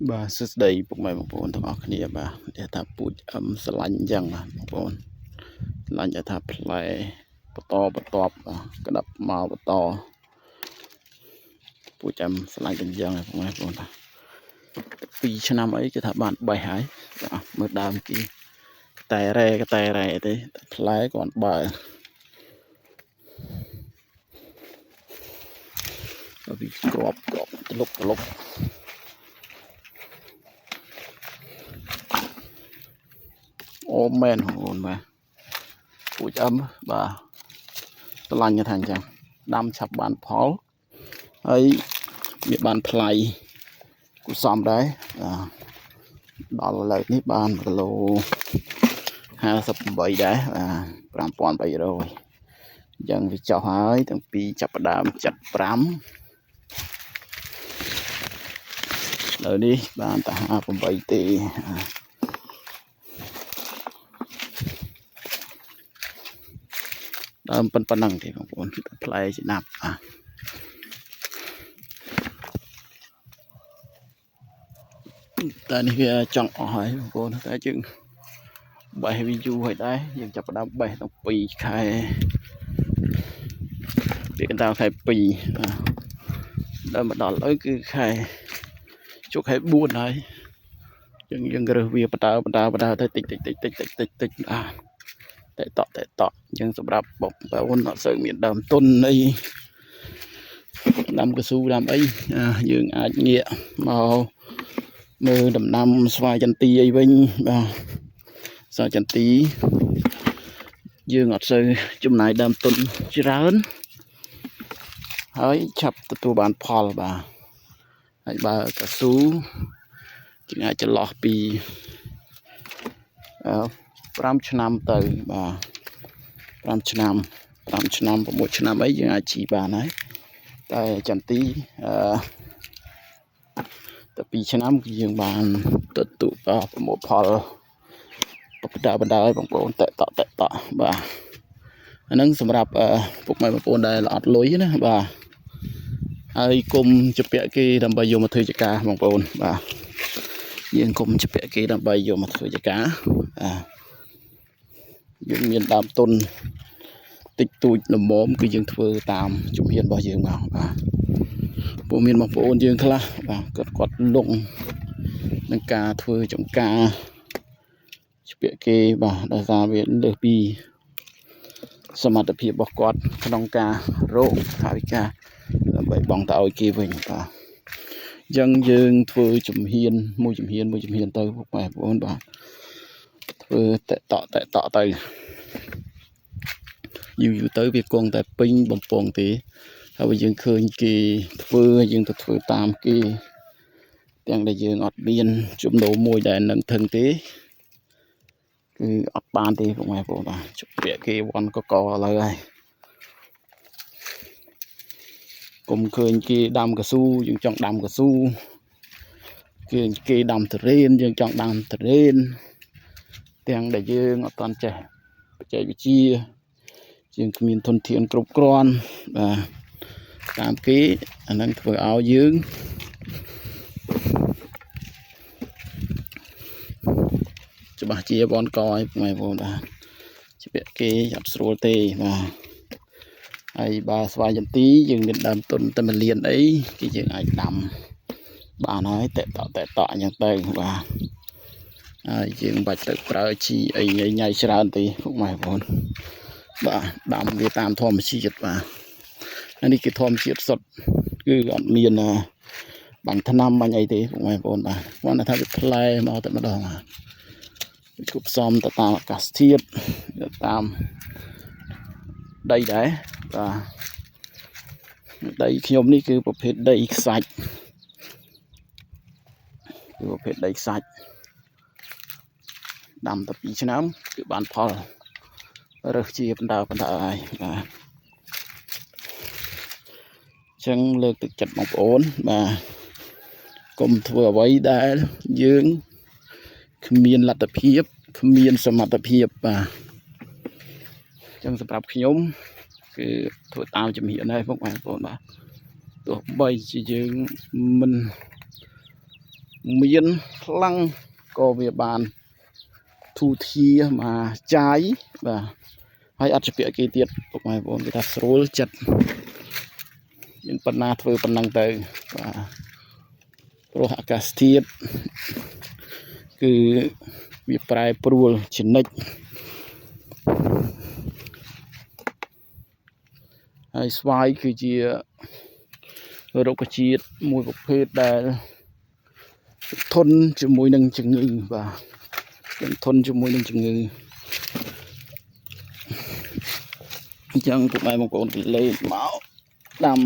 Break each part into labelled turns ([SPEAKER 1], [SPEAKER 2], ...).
[SPEAKER 1] បាទសួស្តីពុកម៉ែបងប្អូនទាំងអស់គ្នាបាទដែលថាពូជស្រឡាញ់អញ្ចឹងបាទបងប្អូនស្រឡាញ់ដែលថាផ្លែបន្តបន្ទាប់ក្តាប់មកបន្តពូជស្រឡាញ់តែអញ្ចឹងបងប្អូនបាទ2ឆ្នាំអីគឺថាបានបេះហើយបាទមើលដើមគេតែរ៉ែទេផ្លែគាត់បើវាក្របត្លុកអូមែនបងប្អូនបាទពូជបាទស្រឡាញ់ថាអញ្ចឹងដាំឆាប់បានផលហើយវាបានផ្លៃគូសំដែរដល់ឥឡូវនេះបាន1គីឡូ58ដែរ5300អញ្ចឹងវាចុះហើយទាំងពីរចាប់ផ្ដើម75ឥឡូវនេះបានតែ58ទេដើមប៉ុណ្ណឹងទេបងប្អូនផ្លែស្ដាប់តែនេះវាចង់អស់ហើយបងប្អូនតែយើងបេះវាយូរហើយដែរយើងចាប់ផ្ដើមបេះតាំង2ខែវាកណ្ដាលខែ2បាទដល់មកដល់ឥឡូវគឺខែជុកខែ4ហើយយើងរើសវាបដើទៅតិចតែតក់អញ្ចឹងសម្រាប់បងប្អូនអត់សូវមានដើមទុនអីដាំកស៊ូដាំអីយើងអាចងាកមកមើលដំណាំស្វាយចន្ទីអីវិញបាទស្វាយចន្ទីយើងអត់សូវចំណាយដើមទុនច្រើនហើយឆាប់ទទួលបានផលបាទហើយបើកស៊ូជាអាចចន្លោះពី5ឆ្នាំទៅបាទ5ឆ្នាំ6ឆ្នាំអីយើងអាចជីបានហើយតែចន្ទីតែ2ឆ្នាំគឺយើងបានទទួលប្រមូលផលបណ្ដាឲ្យបងប្អូនតក់បាទអាហ្នឹងសម្រាប់ពុកម៉ែបងប្អូនដែលអត់លុយណាបាទហើយកុំជពាក់គេដើម្បីយកមកធ្វើជាការបងប្អូនបាទយើងកុំជពាក់គេដើម្បីយកមកធ្វើជាការយើងមានដើមទុនតិចតួចល្មមគឺយើងធ្វើតាមជំហានរបស់យើងមកបាទពួកមានបងប្អូនយើងខ្លះបាទគាត់លងនឹងការធ្វើចំការជពាក់គេបាទដោយសារវាលើសពីសមត្ថភាពរបស់គាត់ក្នុងការរកថវិកាដើម្បីបង់ទៅឲ្យគេវិញបាទអញ្ចឹងយើងធ្វើជំហានមួយជំហានទៅបងប្អូនបាទធ្វើតក់ទៅយូរទៅវាគង់តែពេញបំពង់ទេហើយយើងឃើញគេធ្វើយើងទៅធ្វើតាមគេទាំងដែលយើងអត់មានចំណូលមួយដែលនឹងធឹងទេគឺអត់បានទេបងប្អូនបាទជពាក់គេវ៉ាន់កកឥឡូវហើយកុំឃើញគេដាំកស៊ូយើងចង់ដាំកស៊ូគេដាំទុរេនយើងចង់ដាំទុរេនទាំងដែលយើងអត់ទាន់ចេះបច្ចេកវិទ្យាយើងគ្មានធនធានគ្រប់គ្រាន់បាទតាមគេអានឹងធ្វើឲ្យយើងច្បាស់ជាបនកឲ្យបងប្អូនបាទជពាក់គេអត់ស្រួលទេបាទហើយបើស្វាយចន្ទីយើងមានដើមទុនតែ1លានអីគឺយើងអាចដាំបានហើយតក់អញ្ចឹងទៅបាទហើយយើងបាច់ទៅប្រើជីអីញ៉ៃច្រើនទេបងប្អូនបាទដាំវាតាមធម្មជាតិបាទនេះគឺធម្មជាតិសុទ្ធគឺអត់មានបាញ់ថ្នាំបាញ់អីទេបងប្អូនបាទគាត់ថាវាផ្លែមកតែម្ដងបាទគប់ផ្សំទៅតាមអាកាសធាតុតាមដីដែរបាទដីខ្ញុំនេះគឺប្រភេទដីខ្សាច់ដាំតែ2ឆ្នាំគឺបានផលរើសជាបណ្ដើហើយបាទអញ្ចឹងលើកទឹកចិត្តបងប្អូនបាទកុំធ្វើអ្វីដែលយើងគ្មានលទ្ធភាពគ្មានសមត្ថភាពបាទអញ្ចឹងសម្រាប់ខ្ញុំគឺធ្វើតាមជំហានហើយបងប្អូនបាទទោះបីជាយើងមិន មានខ្លាំងក៏វាបានធូធាមកចាយបាទហើយអត់ជាពាក្យគេទៀតពុកម៉ែបងប្អូនគេថាស្រួលចិត្តមានប៉ុណ្ណាធ្វើប៉ុណ្ណឹងទៅបាទព្រោះអាកាសធាតុគឺវាប្រែប្រួលជានិច្ចហើយស្វាយគឺជារុក្ខជាតិមួយប្រភេទដែលធន់ជាមួយនឹងជំងឺបាទធន់ជាមួយនឹងជំងឺអញ្ចឹងពុកម៉ែបងប្អូនគេលេងមកដាំ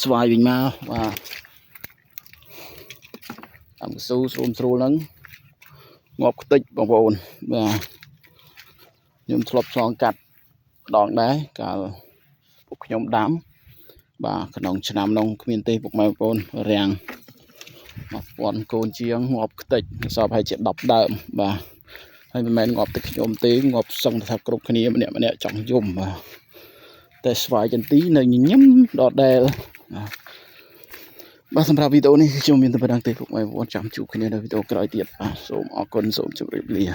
[SPEAKER 1] ស្វាយវិញមកបាទដាំកស៊ូស្រួលហ្នឹងងាប់ខ្ទេចបងប្អូនបាទខ្ញុំធ្លាប់ឆ្លងកាត់ម្ដងដែរកាលពួកខ្ញុំដាំបាទក្នុងឆ្នាំនោះគ្មានទេពុកម៉ែបងប្អូនរាំង1000កូនជាងងាប់ខ្ទេចសពហើយជា10ដើមបាទហើយមិនមែនងាប់តែខ្ញុំទេងាប់សឹងថាគ្រប់គ្នាម្នាក់ចង់យំបាទតែស្វាយចន្ទីនៅញញឹមដដែលបាទសម្រាប់វីដេអូនេះខ្ញុំមានតែប៉ុណ្្នឹងទេពុកម៉ែបងប្អូនចាំជួបគ្នានៅវីដេអូក្រោយទៀតបាទសូមអរគុណសូមជម្រាបលា